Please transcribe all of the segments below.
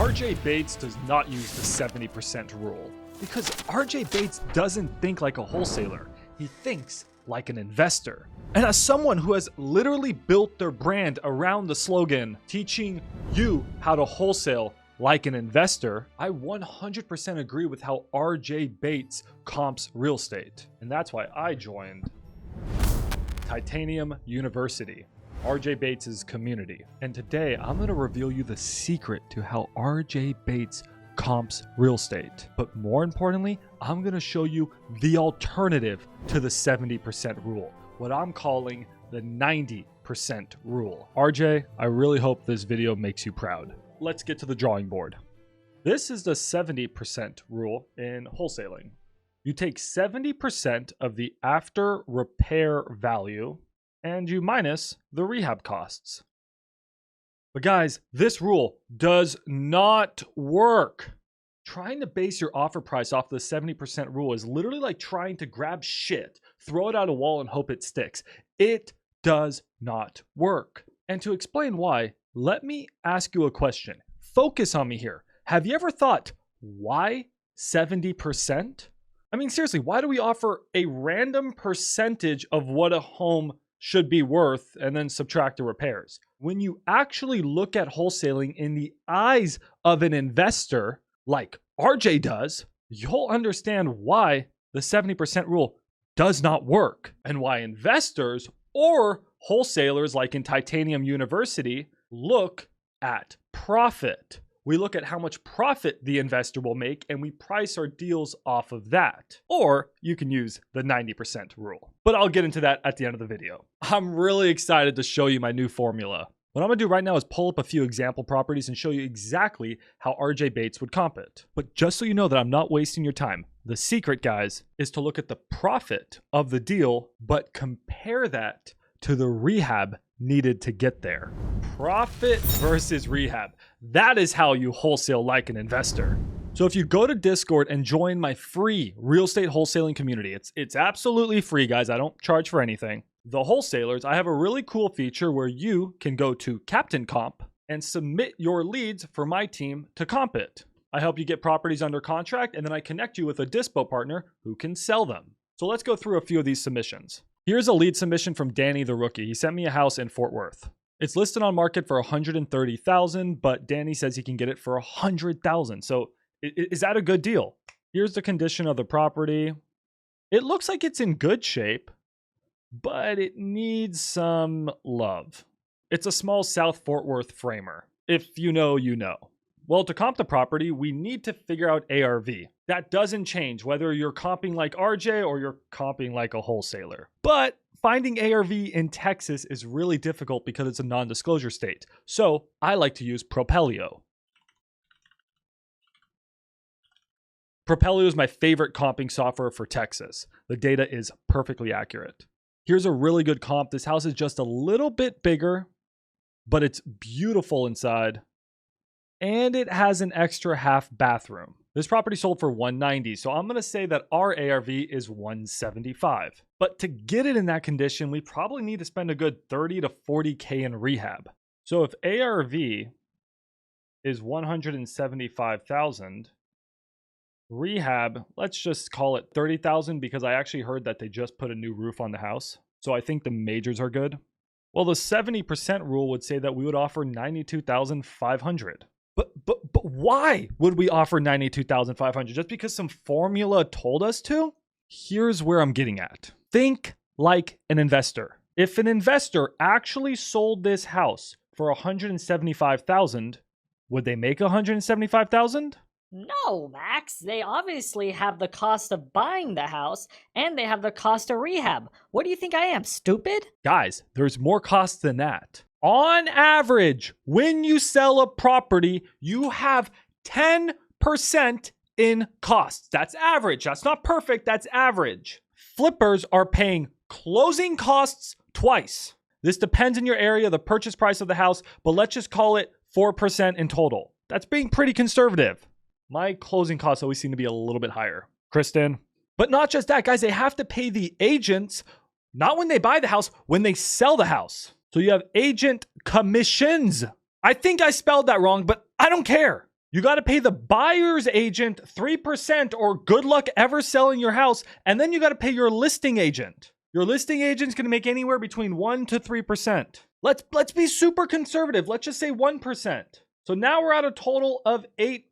RJ Bates does not use the 70% rule because RJ Bates doesn't think like a wholesaler. He thinks like an investor. And as someone who has literally built their brand around the slogan, teaching you how to wholesale like an investor, I 100% agree with how RJ Bates comps real estate. And that's why I joined Titanium University, RJ Bates' community. And today I'm going to reveal you the secret to how RJ Bates comps real estate. But more importantly, I'm going to show you the alternative to the 70% rule, what I'm calling the 90% rule. RJ, I really hope this video makes you proud. Let's get to the drawing board. This is the 70% rule in wholesaling. You take 70% of the after repair value and you minus the rehab costs. But guys, this rule does not work. Trying to base your offer price off the 70% rule is literally like trying to grab shit, throw it at a wall and hope it sticks. It does not work. And to explain why, let me ask you a question. Focus on me here. Have you ever thought, why 70%? I mean, seriously, why do we offer a random percentage of what a home should be worth and then subtract the repairs? When you actually look at wholesaling in the eyes of an investor, like RJ does, you'll understand why the 70% rule does not work and why investors or wholesalers like in Titanium University look at profit. We look at how much profit the investor will make and we price our deals off of that. Or you can use the 90% rule. But I'll get into that at the end of the video. I'm really excited to show you my new formula. What I'm gonna do right now is pull up a few example properties and show you exactly how RJ Bates would comp it. But just so you know that I'm not wasting your time, the secret, guys, is to look at the profit of the deal, but compare that to the rehab needed to get there. Profit versus rehab. That is how you wholesale like an investor. So if you go to Discord and join my free real estate wholesaling community, it's absolutely free, guys. I don't charge for anything. The Wholesalers, I have a really cool feature where you can go to Captain Comp and submit your leads for my team to comp it. I help you get properties under contract and then I connect you with a dispo partner who can sell them. So let's go through a few of these submissions. Here's a lead submission from Danny the rookie. He sent me a house in Fort Worth. It's listed on market for $130,000, but Danny says he can get it for $100,000. So is that a good deal? Here's the condition of the property. It looks like it's in good shape, but it needs some love. It's a small South Fort Worth framer. If you know, you know. Well, to comp the property, we need to figure out ARV. That doesn't change whether you're comping like RJ or you're comping like a wholesaler. But finding ARV in Texas is really difficult because it's a non-disclosure state. So I like to use Propelio. Propelio is my favorite comping software for Texas. The data is perfectly accurate. Here's a really good comp. This house is just a little bit bigger, but it's beautiful inside. And it has an extra half bathroom. This property sold for $190, so I'm gonna say that our ARV is $175. But to get it in that condition, we probably need to spend a good $30 to $40K in rehab. So if ARV is $175,000, rehab, let's just call it $30,000 because I actually heard that they just put a new roof on the house. So I think the majors are good. Well, the 70% rule would say that we would offer $92,500. But why would we offer $92,500? Just because some formula told us to? Here's where I'm getting at. Think like an investor. If an investor actually sold this house for $175,000, would they make $175,000? No, Max. They obviously have the cost of buying the house and they have the cost of rehab. What do you think I am, stupid? Guys, there's more cost than that. On average, when you sell a property, you have 10% in costs. That's average. That's not perfect. That's average. Flippers are paying closing costs twice. This depends on your area, the purchase price of the house, but let's just call it 4% in total. That's being pretty conservative. My closing costs always seem to be a little bit higher. Kristen. But not just that, guys, they have to pay the agents, not when they buy the house, when they sell the house. So you have agent commissions. I think I spelled that wrong, but I don't care. You got to pay the buyer's agent 3% or good luck ever selling your house. And then you got to pay your listing agent. Your listing agent's going to make anywhere between 1 to 3%. Let's be super conservative. Let's just say 1%. So now we're at a total of 8%.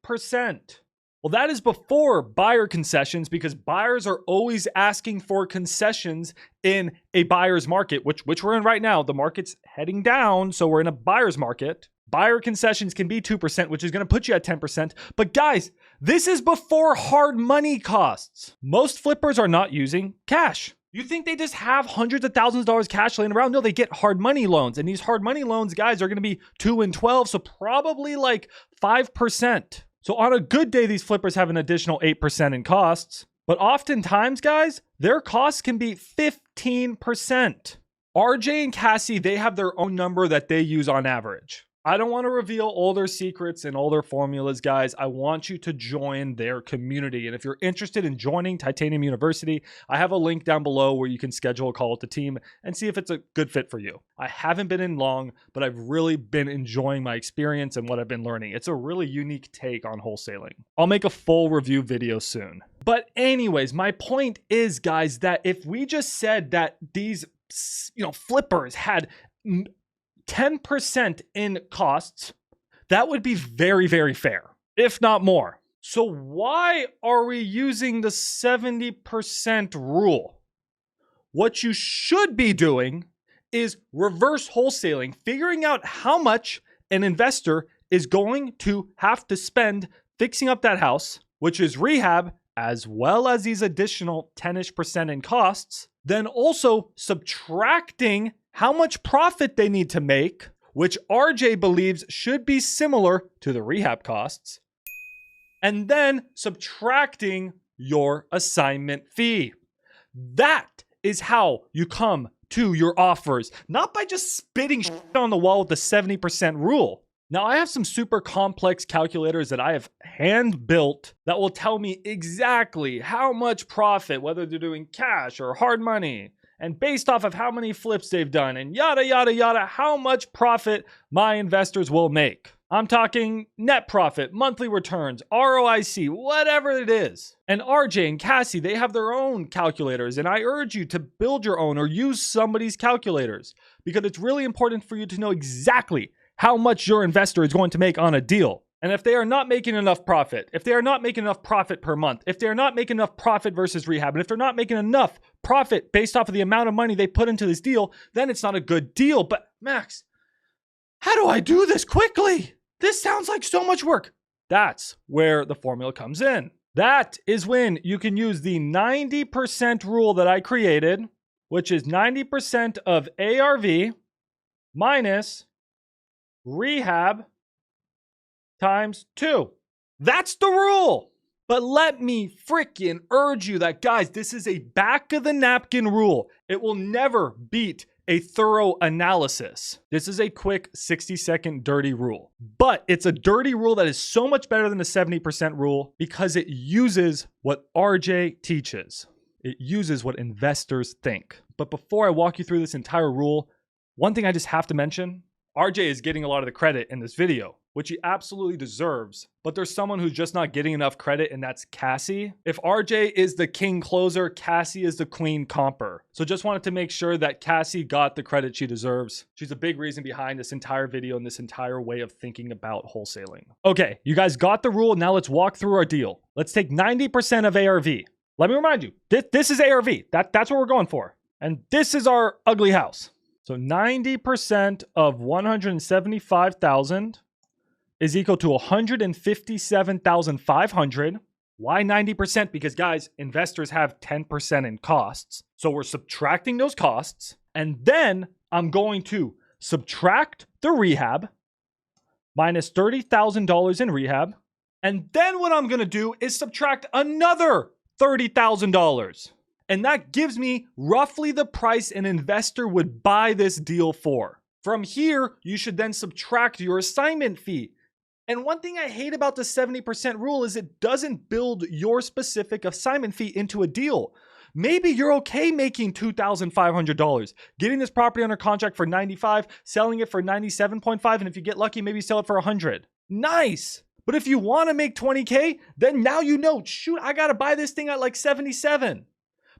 Well, that is before buyer concessions, because buyers are always asking for concessions in a buyer's market, which we're in right now. The market's heading down, so we're in a buyer's market. Buyer concessions can be 2%, which is going to put you at 10%. But guys, this is before hard money costs. Most flippers are not using cash. You think they just have hundreds of thousands of dollars cash laying around? No, they get hard money loans. And these hard money loans, guys, are going to be 2 and 12, so probably like 5%. So on a good day, these flippers have an additional 8% in costs. But oftentimes, guys, their costs can be 15%. RJ and Cassie, they have their own number that they use on average. I don't want to reveal all their secrets and all their formulas, guys. I want you to join their community. And if you're interested in joining Titanium University, I have a link down below where you can schedule a call with the team and see if it's a good fit for you. I haven't been in long, but I've really been enjoying my experience and what I've been learning. It's a really unique take on wholesaling. I'll make a full review video soon. But anyways, my point is, guys, that if we just said that these, flippers had 10% in costs, that would be very, very fair, if not more. So why are we using the 70% rule? What you should be doing is reverse wholesaling, figuring out how much an investor is going to have to spend fixing up that house, which is rehab, as well as these additional 10-ish% in costs, then also subtracting how much profit they need to make, which RJ believes should be similar to the rehab costs, and then subtracting your assignment fee. That is how you come to your offers, not by just spitting shit on the wall with the 70% rule. Now, I have some super complex calculators that I have hand built that will tell me exactly how much profit, whether they're doing cash or hard money, and based off of how many flips they've done and yada, yada, yada, how much profit my investors will make. I'm talking net profit, monthly returns, ROIC, whatever it is. And RJ and Cassie, they have their own calculators, and I urge you to build your own or use somebody's calculators, because it's really important for you to know exactly how much your investor is going to make on a deal. And if they are not making enough profit, if they are not making enough profit per month, if they are not making enough profit versus rehab, and if they're not making enough profit based off of the amount of money they put into this deal, then it's not a good deal. But Max, how do I do this quickly? This sounds like so much work. That's where the formula comes in. That is when you can use the 90% rule that I created, which is 90% of ARV minus rehab times 2. That's the rule. But let me freaking urge you that, guys, this is a back of the napkin rule. It will never beat a thorough analysis. This is a quick 60-second dirty rule. But it's a dirty rule that is so much better than the 70% rule because it uses what RJ teaches. It uses what investors think. But before I walk you through this entire rule, one thing I just have to mention, RJ is getting a lot of the credit in this video, which he absolutely deserves. But there's someone who's just not getting enough credit, and that's Cassie. If RJ is the king closer, Cassie is the queen comper. So just wanted to make sure that Cassie got the credit she deserves. She's a big reason behind this entire video and this entire way of thinking about wholesaling. Okay, you guys got the rule. Now let's walk through our deal. Let's take 90% of ARV. Let me remind you, this is ARV. That's what we're going for. And this is our ugly house. So 90% of 175,000 is equal to 157,500. Why 90%? Because guys, investors have 10% in costs. So we're subtracting those costs. And then I'm going to subtract the rehab minus $30,000 in rehab. And then what I'm going to do is subtract another $30,000. And that gives me roughly the price an investor would buy this deal for. From here, you should then subtract your assignment fee. And one thing I hate about the 70% rule is it doesn't build your specific assignment fee into a deal. Maybe you're okay making $2,500, getting this property under contract for $95, selling it for $97.5, and if you get lucky, maybe sell it for $100. Nice! But if you want to make 20K, then now you know, shoot, I got to buy this thing at like 77.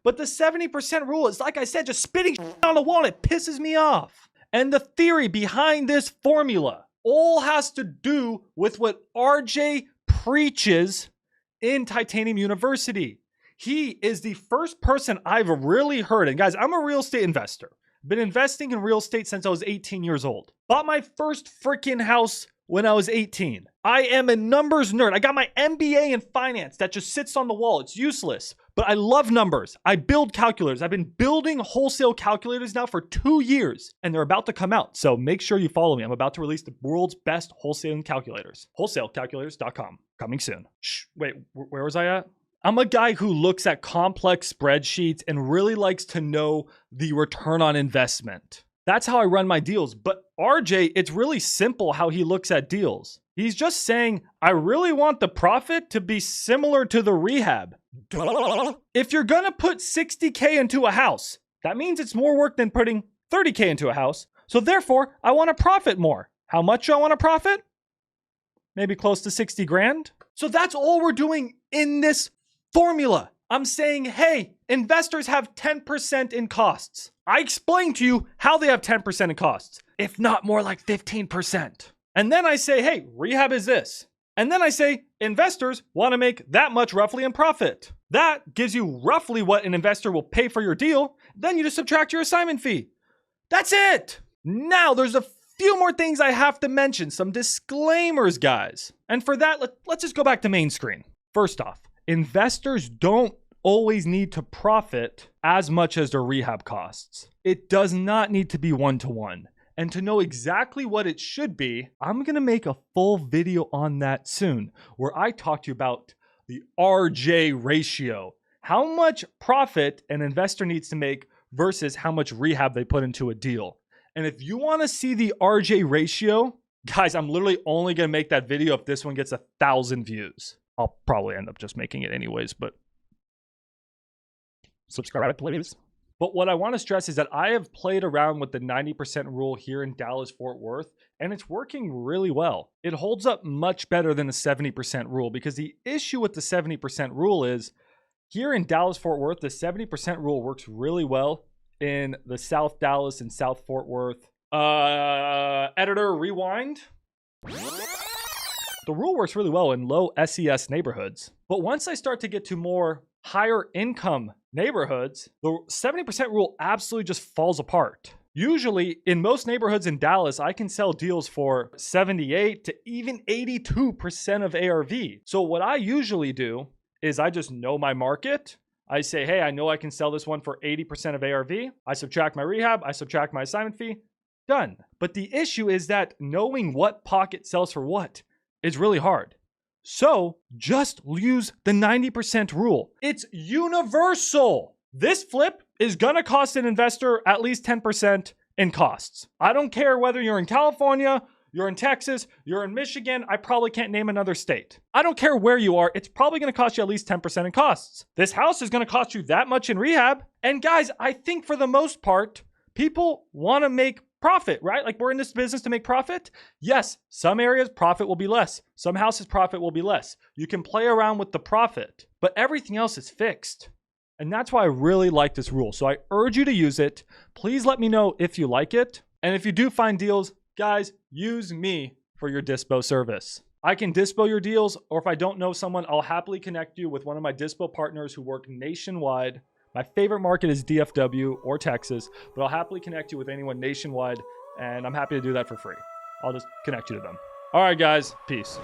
But the 70% rule is, like I said, just spitting on the wall, and it pisses me off. And the theory behind this formula all has to do with what RJ preaches in Titanium University. He is the first person I've really heard. And guys, I'm a real estate investor. Been investing in real estate since I was 18 years old. Bought my first freaking house when I was 18. I am a numbers nerd. I got my MBA in finance that just sits on the wall. It's useless, but I love numbers. I build calculators. I've been building wholesale calculators now for 2 years, and they're about to come out. So make sure you follow me. I'm about to release the world's best wholesaling calculators. Wholesalecalculators.com. Coming soon. Shh, wait, where was I at? I'm a guy who looks at complex spreadsheets and really likes to know the return on investment. That's how I run my deals. But RJ, it's really simple how he looks at deals. He's just saying, I really want the profit to be similar to the rehab. Duh. If you're gonna put 60K into a house, that means it's more work than putting 30K into a house. So therefore, I want to profit more. How much do I want to profit? Maybe close to 60 grand. So that's all we're doing in this formula. I'm saying, hey, investors have 10% in costs. I explained to you how they have 10% in costs, if not more like 15%. And then I say, hey, rehab is this. And then I say, investors want to make that much roughly in profit. That gives you roughly what an investor will pay for your deal. Then you just subtract your assignment fee. That's it. Now there's a few more things I have to mention, some disclaimers, guys. And for that, let's just go back to main screen. First off, investors don't always need to profit as much as their rehab costs. It does not need to be one-to-one. And to know exactly what it should be, I'm going to make a full video on that soon, where I talk to you about the RJ ratio. How much profit an investor needs to make versus how much rehab they put into a deal. And if you want to see the RJ ratio, guys, I'm literally only going to make that video if this one gets 1,000 views. I'll probably end up just making it anyways, but subscribe, please. But what I want to stress is that I have played around with the 90% rule here in Dallas-Fort Worth, and it's working really well. It holds up much better than the 70% rule, because the issue with the 70% rule is here in Dallas-Fort Worth, the 70% rule works really well in the South Dallas and South Fort Worth. Editor, rewind. The rule works really well in low SES neighborhoods. But once I start to get to more higher income neighborhoods, the 70% rule absolutely just falls apart. Usually in most neighborhoods in Dallas, I can sell deals for 78 to even 82% of ARV. So what I usually do is I just know my market. I say, hey, I know I can sell this one for 80% of ARV. I subtract my rehab, I subtract my assignment fee, done. But the issue is that knowing what pocket sells for what is really hard. So just use the 90% rule. It's universal. This flip is gonna cost an investor at least 10% in costs. I don't care whether you're in California, you're in Texas, you're in Michigan, I probably can't name another state. I don't care where you are, it's probably gonna cost you at least 10% in costs. This house is gonna cost you that much in rehab. And guys, I think for the most part, people wanna make profit, right? Like, we're in this business to make profit. Yes, some areas profit will be less. Some houses profit will be less. You can play around with the profit, but everything else is fixed. And that's why I really like this rule. So I urge you to use it. Please let me know if you like it. And if you do find deals, guys, use me for your dispo service. I can dispo your deals, or if I don't know someone, I'll happily connect you with one of my dispo partners who work nationwide. My favorite market is DFW or Texas, but I'll happily connect you with anyone nationwide, and I'm happy to do that for free. I'll just connect you to them. All right, guys, peace.